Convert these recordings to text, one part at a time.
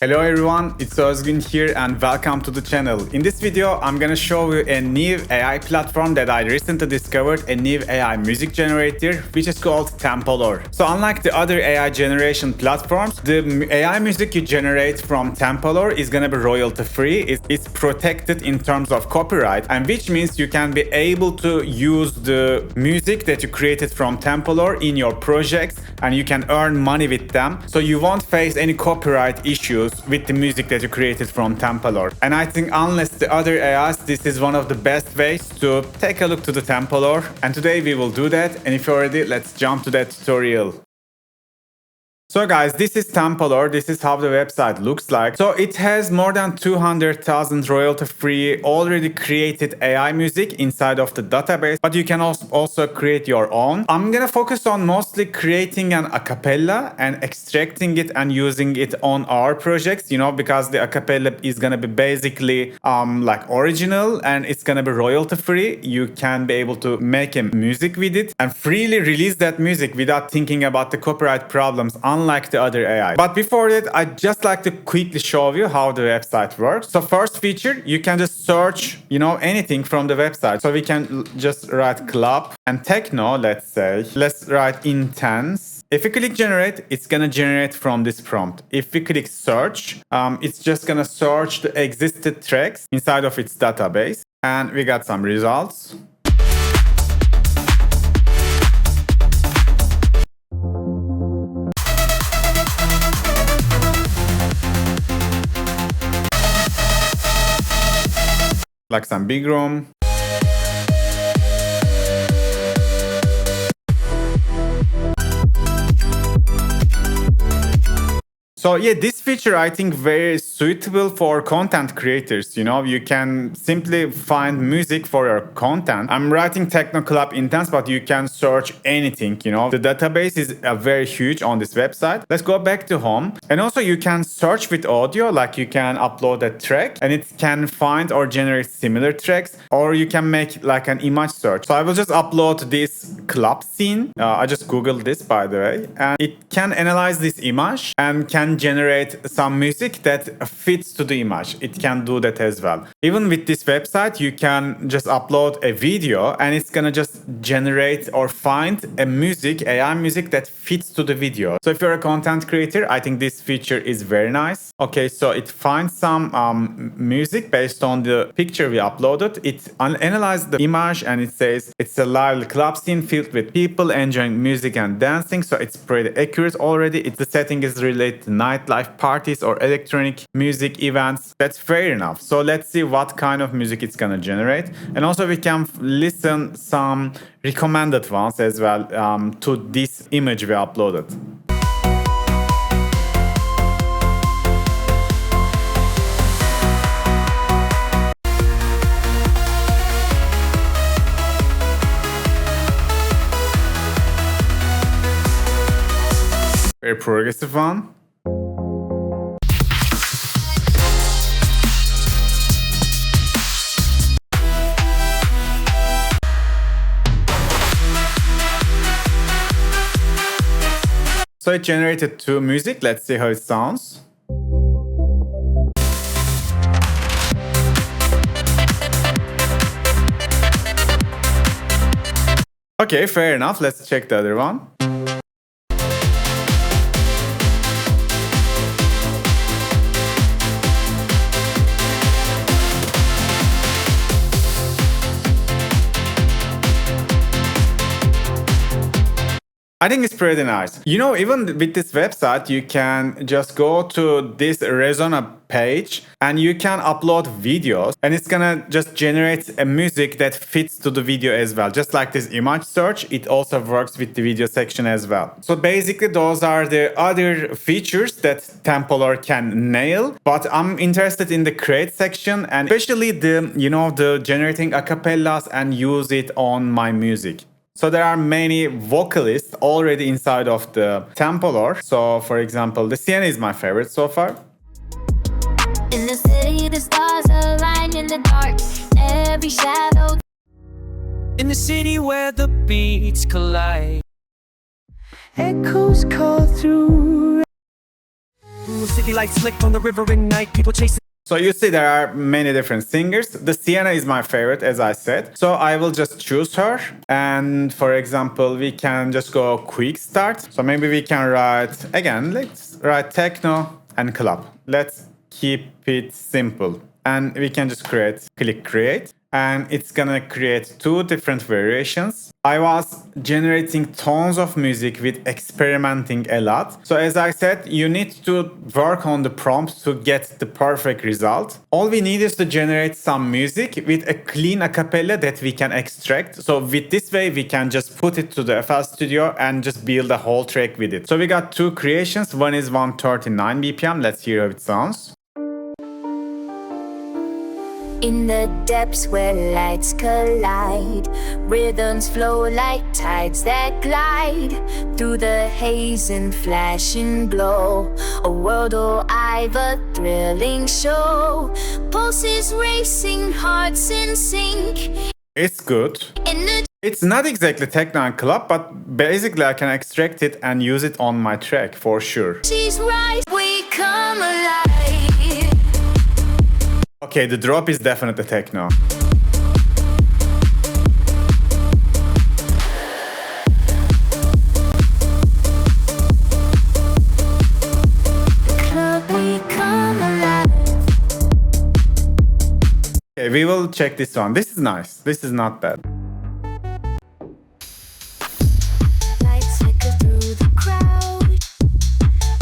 Hello everyone, it's Ozgun here and welcome to the channel. In this video, I'm gonna show you a new AI platform that I recently discovered, a new AI music generator, which is called Tempolor. So unlike the other AI generation platforms, the AI music you generate from Tempolor is gonna be royalty free. It's protected in terms of copyright, and which means you can be able to use the music that you created from Tempolor in your projects and you can earn money with them. So you won't face any copyright issues with the music that you created from Tempolor. And I think unless the other AIs, this is one of the best ways to take a look to the Tempolor. And today we will do that. And if you're ready, let's jump to that tutorial. So guys, this is Tempolor. This is how the website looks like. So it has more than 200,000 royalty-free already created AI music inside of the database, but you can also create your own. I'm gonna focus on mostly creating an acapella and extracting it and using it on our projects, because the acapella is gonna be basically like original and it's gonna be royalty-free. You can be able to make a music with it and freely release that music without thinking about the copyright problems, unlike the other AI. But before that, I'd just like to quickly show you how the website works. So first feature, you can just search, anything from the website. So we can just write club and techno, let's say. Let's write intense. If we click generate, it's gonna generate from this prompt. If we click search, it's just gonna search the existed tracks inside of its database. And we got some results. Like some big room. So yeah, this feature I think very suitable for content creators. You can simply find music for your content. I'm writing Techno Club Intense, but you can search anything. The database is very huge on this website. Let's go back to home. And also you can search with audio, like you can upload a track and it can find or generate similar tracks, or you can make like an image search. So I will just upload this club scene. I just Googled this, by the way, and it can analyze this image and can generate some music that fits to the image. It can do that as well. Even with this website, you can just upload a video and it's gonna just generate or find a music, AI music that fits to the video. So if you're a content creator, I think this feature is very nice. Okay, so it finds some music based on the picture we uploaded. It analyzes the image and it says it's a live club scene filled with people enjoying music and dancing. So it's pretty accurate already. The setting is related to nightlife parties or electronic music events. That's fair enough. So let's see what kind of music it's gonna generate. And also we can listen some recommended ones as well to this image we uploaded. Very progressive one. So it generated two music. Let's see how it sounds. Okay, fair enough. Let's check the other one. I think it's pretty nice. Even with this website, you can just go to this Resona page and you can upload videos and it's gonna just generate a music that fits to the video as well. Just like this image search, it also works with the video section as well. So basically those are the other features that Tempolor can nail, but I'm interested in the create section and especially the generating acapellas and use it on my music. So there are many vocalists already inside of the Tempolor. So for example, the Sienna is my favorite so far. In the city, the stars align in the dark, every shadow. In the city where the beats collide, echoes call through. city lights slick on the river in night. People chasing. So you see there are many different singers. The Sienna is my favorite, as I said. So I will just choose her. And for example, we can just go quick start. So maybe we can write, again, let's write techno and club. Let's keep it simple. And we can just click create. And it's gonna create two different variations. I was generating tons of music with experimenting a lot. So as I said, you need to work on the prompt to get the perfect result. All we need is to generate some music with a clean acapella that we can extract. So with this way, we can just put it to the FL Studio and just build a whole track with it. So we got two creations. One is 139 BPM. Let's hear how it sounds. In the depths where lights collide, rhythms flow like tides that glide through the haze and flash and glow. A world alive, a thrilling show. Pulses racing, hearts in sync. It's good. It's not exactly techno and club, but basically I can extract it and use it on my track for sure. She's right, we come alive. Okay, the drop is definitely techno. Okay, we will check this one. This is nice. This is not bad. Lights flicker through the crowd.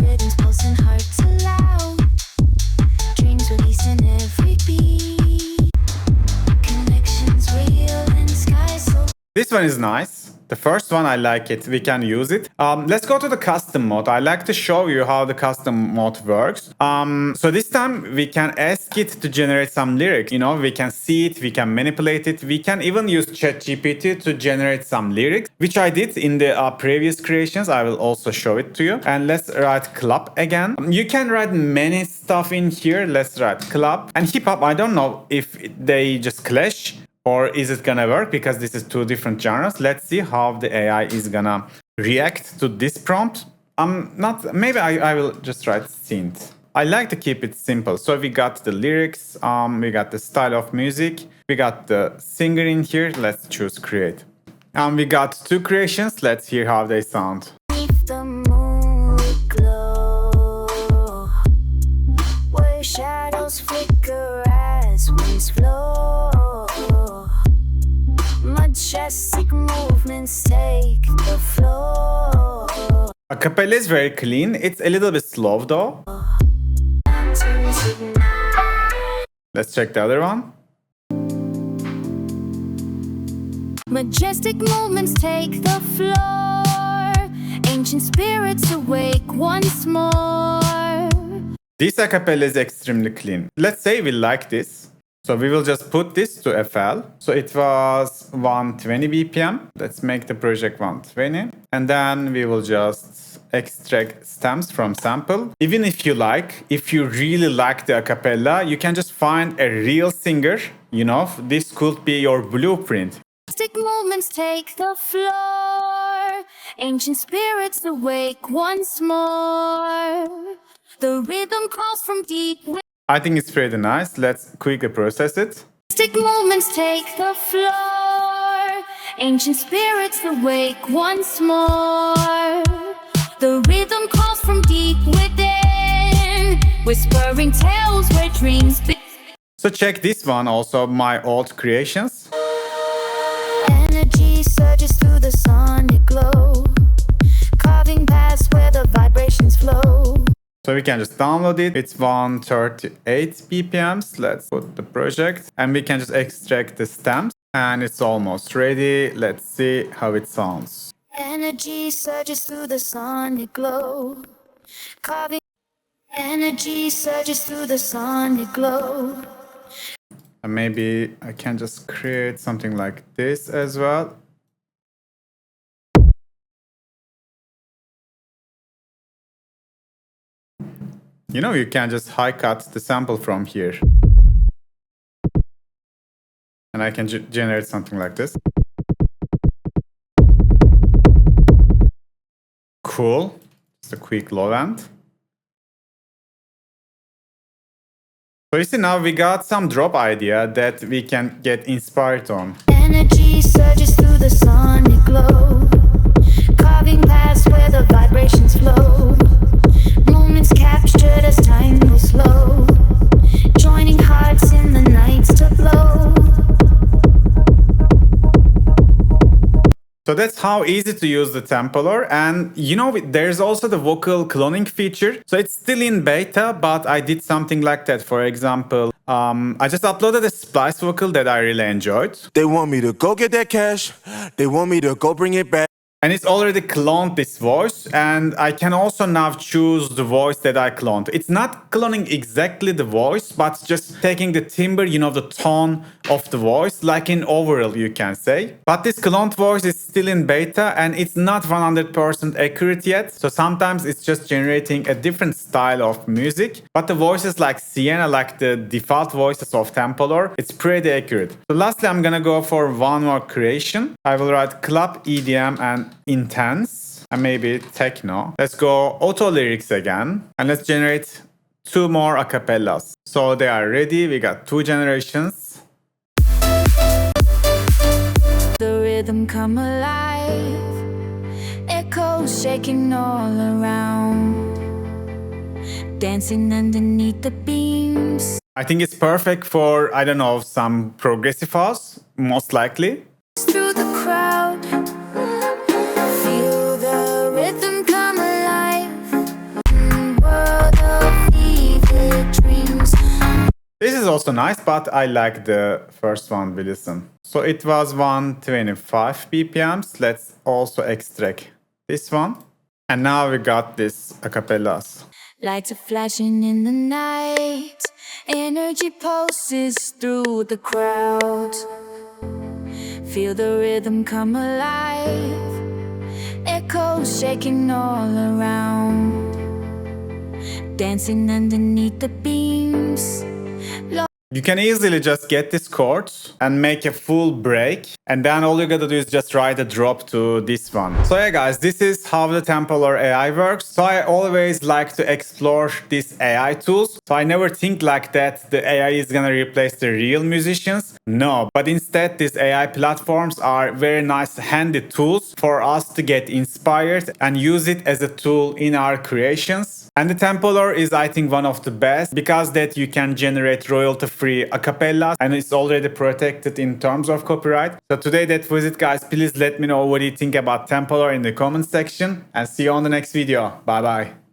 Rhythms pulsing, hearts aloud. Dreams releasing every beat. Connections real and sky so. This one is nice. The first one, I like it. We can use it. Let's go to the custom mode. I like to show you how the custom mode works. So this time we can ask it to generate some lyrics. You know, we can see it, we can manipulate it. We can even use ChatGPT to generate some lyrics, which I did in the previous creations. I will also show it to you. And let's write club again. You can write many stuff in here. Let's write club and hip hop. I don't know if they just clash. Or is it gonna work? Because this is two different genres. Let's see how the AI is gonna react to this prompt. Maybe I will just write synth. I like to keep it simple. So we got the lyrics, we got the style of music, we got the singer in here. Let's choose create. We got two creations. Let's hear how they sound. Beneath the moon we glow, where shadows flicker as winds flow. Majestic movements take the floor. Acapella is very clean. It's a little bit slow though. Let's check the other one. Majestic moments take the floor. Ancient spirits awake once more. This acapella is extremely clean. Let's say we like this. So we will just put this to FL. So it was 120 BPM. Let's make the project 120. And then we will just extract stems from sample. Even if you really like the acapella, you can just find a real singer. You know, this could be your blueprint. Majestic moments take the floor. Ancient spirits awake once more. The rhythm calls from deep. I think it's pretty nice. Let's quickly process it. Majestic moments take the floor. Ancient spirits awake once more. The rhythm calls from deep within, whispering tales where dreams begin. So check this one also, my old creations. Energy surges through the sonic glow, carving paths where the vibrations flow. So we can just download it. It's 138 BPMs. Let's put the project and we can just extract the stems and it's almost ready. Let's see how it sounds. Energy surges through the sonic glow, carving. Energy surges through the sonic glow. And maybe I can just create something like this as well. You know, you can just high cut the sample from here. And I can generate something like this. Cool. Just a quick low end. So you see, now we got some drop idea that we can get inspired on. Energy surges through the sonic glow, carving paths where the vibrations flow. Moments captured as time goes slow, joining hearts in the nights to blow. So that's how easy to use the Tempolor. And you know, there's also the vocal cloning feature. So it's still in beta, but I did something like that. For example, I just uploaded a splice vocal that I really enjoyed. They want me to go get that cash. They want me to go bring it back. And it's already cloned this voice, and I can also now choose the voice that I cloned. It's not cloning exactly the voice, but just taking the timbre, you know, the tone of the voice, like in overall, you can say. But this cloned voice is still in beta, and it's not 100% accurate yet. So sometimes it's just generating a different style of music. But the voices like Sienna, like the default voices of Tempolor, it's pretty accurate. So lastly, I'm gonna go for one more creation. I will write club EDM and intense and maybe techno. Let's go auto lyrics again, and let's generate 2 more acapellas. So they are ready. We got 2 generations. The rhythm come alive, echoes shaking all around, dancing underneath the beams. I think it's perfect for, I don't know, some progressive house, most likely. Through the crowd, feel the rhythm come alive, world of vivid dreams. This is also nice, but I like the first one we listen. So it was 125 BPMs. Let's also extract this one. And now we got this acapellas. Lights are flashing in the night, energy pulses through the crowd. Feel the rhythm come alive, echoes shaking all around, dancing underneath the beams. You can easily just get these chords and make a full break, and then all you gotta do is just write a drop to this one. So yeah guys, this is how the Tempolor AI works. So I always like to explore these AI tools. So I never think like that the AI is gonna replace the real musicians. No, but instead these AI platforms are very nice handy tools for us to get inspired and use it as a tool in our creations. And the Tempolor is, I think, one of the best because that you can generate royalty-free acapellas and it's already protected in terms of copyright. So today that was it, guys. Please let me know what you think about Tempolor in the comment section and see you on the next video. Bye bye.